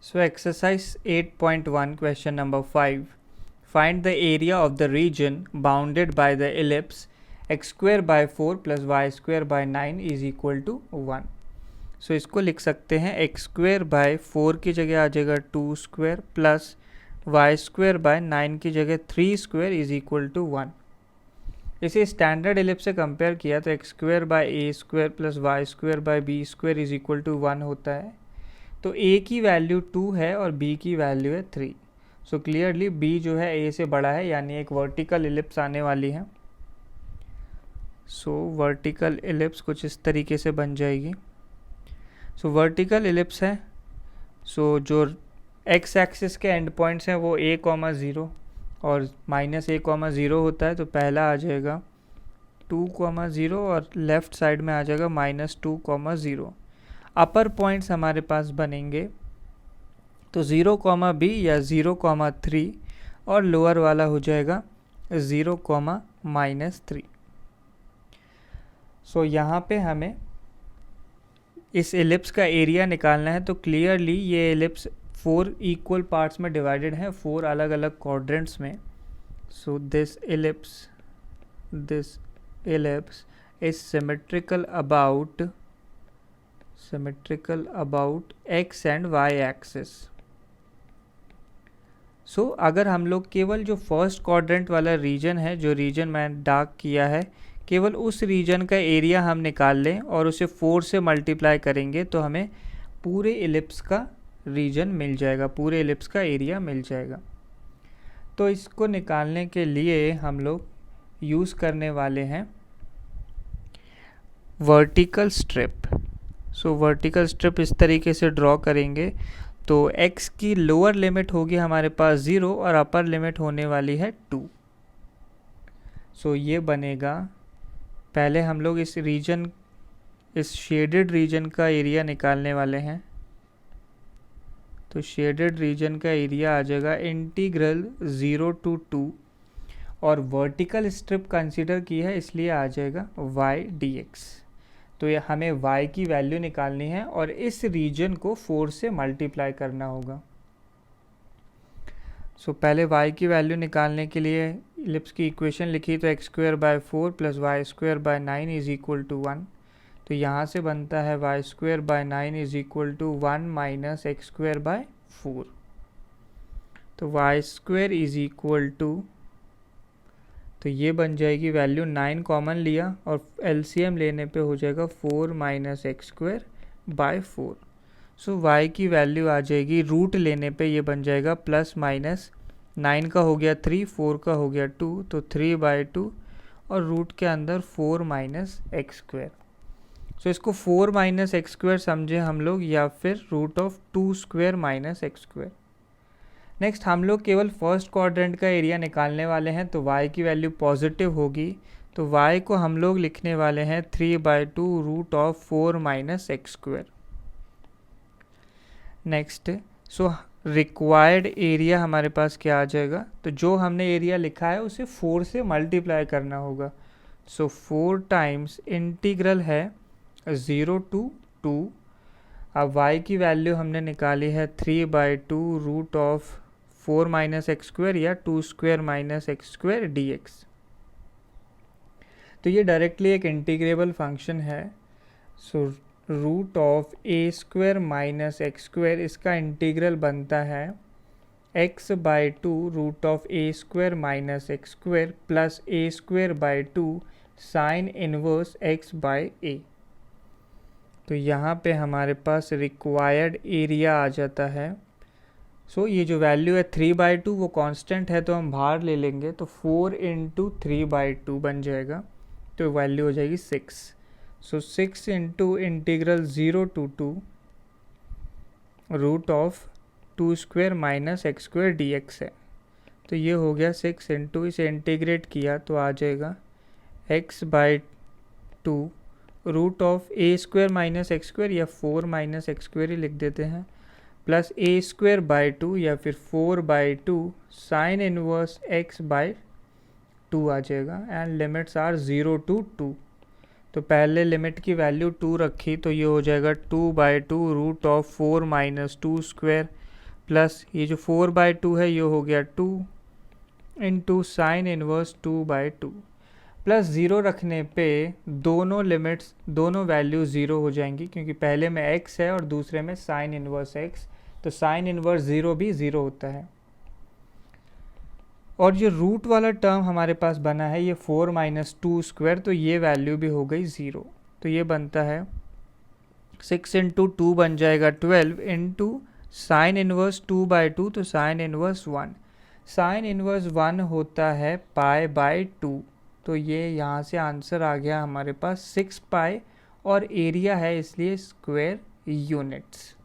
So exercise 8.1 question number 5. Find the area of the region bounded by the ellipse x square by 4 plus y square by 9 is equal to 1. So इसको लिख सकते हैं x square by 4 की जगह आ जाएगा 2 square plus y square by 9 की जगह 3 square is equal to 1. इसे स्टैंडर्ड एलिप्स से कंपेयर किया तो x square by a square plus y square by b square is equal to 1 होता है. तो a की वैल्यू 2 है और b की वैल्यू है 3. सो क्लियरली b जो है a से बड़ा है, यानी एक वर्टिकल एलिप्स आने वाली है. सो वर्टिकल एलिप्स कुछ इस तरीके से बन जाएगी. सो वर्टिकल एलिप्स है. सो जो x एक्सिस के एंड पॉइंट्स हैं वो a,0 और -a,0 होता है. तो पहला आ जाएगा 2,0 और लेफ्ट साइड में आ जाएगा -2,0. अपर पॉइंट्स हमारे पास बनेंगे तो 0,b या 0,3 और लोअर वाला हो जाएगा 0,-3. सो यहाँ पे हमें इस एलिप्स का एरिया निकालना है. तो क्लियरली ये एलिप्स 4 इक्वल पार्ट्स में डिवाइडेड है, 4 अलग अलग क्वाड्रेंट्स में. So this ellipse is symmetrical about x and y axis. सो अगर हम लोग केवल जो फर्स्ट क्वाड्रेंट वाला रीजन है, जो रीजन मैंने डार्क किया है, केवल उस रीजन का एरिया हम निकाल लें और उसे 4 से मल्टीप्लाई करेंगे तो हमें पूरे एलिप्स का रीजन मिल जाएगा, पूरे एलिप्स का एरिया मिल जाएगा. तो इसको निकालने के लिए हम लोग यूज़ करने वाले हैं वर्टिकल स्ट्रिप. सो वर्टिकल स्ट्रिप इस तरीके से ड्रॉ करेंगे तो x की लोअर लिमिट होगी हमारे पास 0 और अपर लिमिट होने वाली है 2. सो ये बनेगा, पहले हम लोग इस शेडेड रीजन का एरिया निकालने वाले हैं. तो शेडेड रीजन का एरिया आ जाएगा इंटीग्रल 0 to 2 और वर्टिकल स्ट्रिप कंसीडर की है इसलिए आ जाएगा y dx. तो ये हमें y की वैल्यू निकालनी है और इस रीजन को 4 से मल्टीप्लाई करना होगा. सो पहले y की वैल्यू निकालने के लिए एलिप्स की इक्वेशन लिखी तो x स्क्वायर बाय 4 प्लस y square by 9 is equal to 1. तो यहाँ से बनता है y square by 9 is equal to 1 minus x square by 4. तो y square is equal to, तो ये बन जाएगी वैल्यू 9 कॉमन लिया और एलसीएम लेने पे हो जाएगा 4 minus x square by 4. So y की वैल्यू आ जाएगी रूट लेने पे ये बन जाएगा प्लस माइनस 9 का हो गया 3, 4 का हो गया 2, तो 3/2 और रूट के अंदर 4 माइनस एक्स स्क्वायर. सो इसको 4 माइनस एक्स स्क्वायर समझे हम लोग या फिर root of 2 square minus x square. Next हम लोग केवल फर्स्ट क्वाड्रेंट का एरिया निकालने वाले हैं तो y की वैल्यू पॉजिटिव होगी. तो y को हम लोग लिखने वाले हैं 3/2 root of 4 minus x square. Next so required area हमारे पास क्या आ जाएगा, तो जो हमने एरिया लिखा है उसे 4 से मल्टीप्लाई करना होगा. सो 4 टाइम्स इंटीग्रल है 0 to 2. अब y की वैल्यू हमने निकाली है 3/2 root of 4 minus x square या 2 square minus x square dx. तो ये डायरेक्टली एक इंटीग्रेबल फंक्शन है. So root of a square minus x square इसका इंटीग्रल बनता है x/2 root of a square minus x square plus a square by 2 sine inverse x by a. तो यहाँ पे हमारे पास रिक्वायर्ड एरिया आ जाता है. सो ये जो वैल्यू है 3/2 वो कांस्टेंट है तो हम बाहर ले लेंगे तो 4 इंटू 3/2 बन जाएगा. तो वैल्यू हो जाएगी 6. So 6 into integral 0 to 2 root of 2 square minus x square dx है. तो ये हो गया 6 इंटू, इसे इंटीग्रेट किया तो आ जाएगा x/2 root of a square minus x square या 4 माइनस एक्स स्क्वायर ही लिख देते हैं प्लस a स्क्वायर बाय 2 या फिर 4/2 साइन इनवर्स x बाय 2 आ जाएगा. And limits are 0 to 2. तो पहले लिमिट की वैल्यू 2 रखी तो ये हो जाएगा 2/2 root of 4 minus 2 square plus ये जो 4/2 है ये हो गया 2 इंटू साइन इनवर्स 2/2 प्लस 0 रखने पे दोनों लिमिट्स दोनों वैल्यू 0 हो जाएंगी, क्योंकि पहले में x है और दूसरे में साइन इनवर्स x, तो साइन इनवर्स 0 भी 0 होता है। और ये रूट वाला टर्म हमारे पास बना है ये 4 माइनस 2 स्क्वायर, तो ये वैल्यू भी हो गई 0। तो ये बनता है 6 इंटू 2 बन जाएगा 12 इंटू साइन इनवर्स 2/2, तो साइन इनवर्स 1। साइन इनवर्स 1 होता है π/2, तो ये यहाँ से आंसर आ गया हमारे पास 6 पाई, और एरिया है इसलिए स्क्वायर यूनिट्स।